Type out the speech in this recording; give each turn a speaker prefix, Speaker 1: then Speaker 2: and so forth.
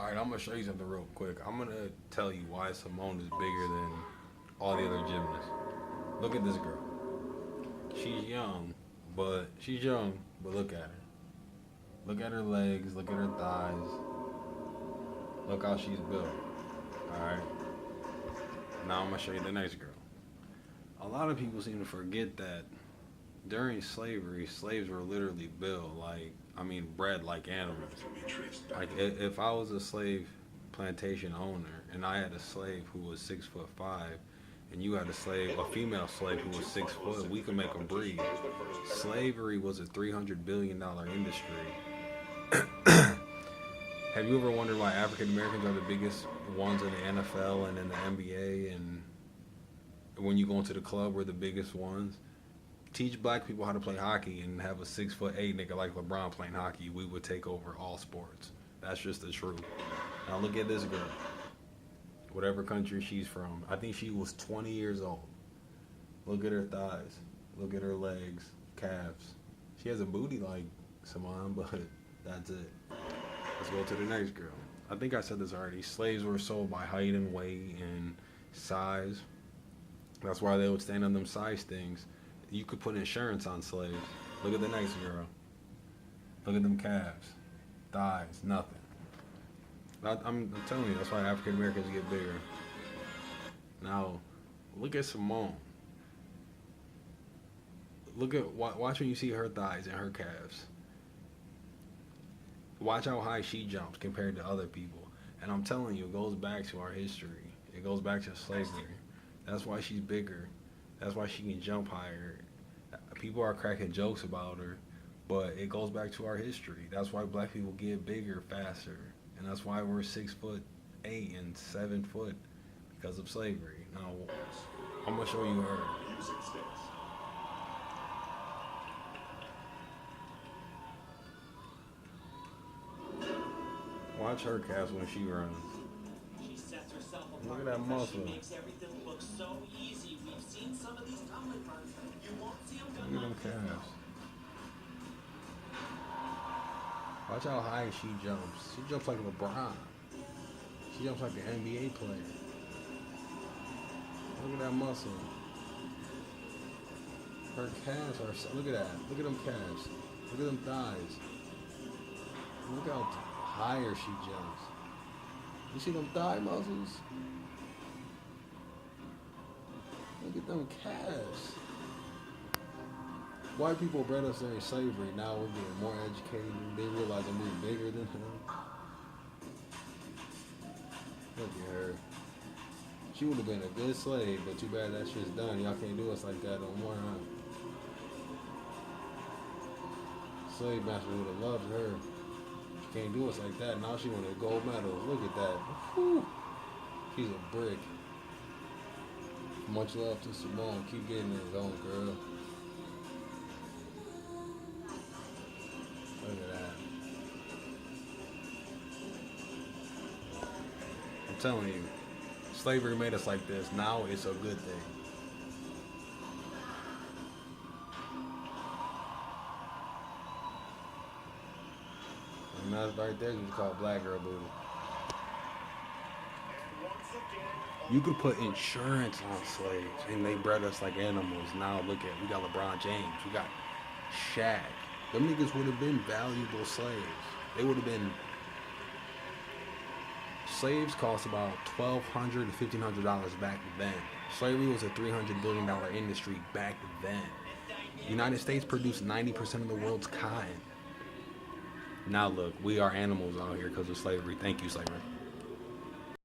Speaker 1: Alright, I'm gonna show you something real quick. I'm gonna tell you why Simone is bigger than all the other gymnasts. Look at this girl. She's young, but look at her. Look at her legs, look at her thighs. Look how she's built. Alright. Now I'm gonna show you the next girl. A lot of people seem to forget that during slavery, slaves were literally built bred like animals. Like if I was a slave plantation owner and I had a slave who was 5'5", and you had a female slave who was 6 foot, we could make them breed. Slavery was a $300 billion industry. Have you ever wondered why African Americans are the biggest ones in the NFL and in the NBA, and when you go into the club, we're the biggest ones? Teach black people how to play hockey and have a 6'8" nigga like LeBron playing hockey, we would take over all sports. That's just the truth. Now look at this girl. Whatever country she's from. I think she was 20 years old. Look at her thighs. Look at her legs, calves. She has a booty like Simone, but that's it. Let's go to the next girl. I think I said this already. Slaves were sold by height and weight and size. That's why they would stand on them size things. You could put insurance on slaves. Look at the next girl. Look at them calves, thighs, nothing. I'm telling you, that's why African Americans get bigger. Now, look at Simone. Watch when you see her thighs and her calves. Watch how high she jumps compared to other people. And I'm telling you, it goes back to our history. It goes back to slavery. That's why she's bigger. That's why she can jump higher. People are cracking jokes about her, but it goes back to our history. That's why black people get bigger faster. And that's why we're 6'8" and 7 foot, because of slavery. Now, I'm gonna show you her. Watch her calves when she runs. Look at that muscle. Look at them calves. Watch how high she jumps. She jumps like LeBron. She jumps like an NBA player. Look at that muscle. Her calves are, look at that. Look at them calves. Look at them thighs. Look how higher she jumps. You see them thigh muscles? Look at them calves. White people bred us during slavery. Now we're getting more educated. They realize that we're bigger than them. Look at her. She would have been a good slave, but too bad that shit's done. Y'all can't do us like that no more, huh? Slave master would have loved her. She can't do us like that. Now she wanted a gold medal. Look at that. Whew. She's a brick. Much love to Simone. Keep getting it on, girl. Look at that. I'm telling you, slavery made us like this. Now it's a good thing. And that's right there, you call black girl booty. You could put insurance on slaves, and they bred us like animals. Now look at, we got LeBron James, we got Shaq. Them niggas would have been valuable slaves. They would have been. Slaves cost about $1,200 to $1,500 back then. Slavery was a $300 billion industry back then. The United States produced 90% of the world's cotton. Now look, we are animals out here because of slavery. Thank you, slavery.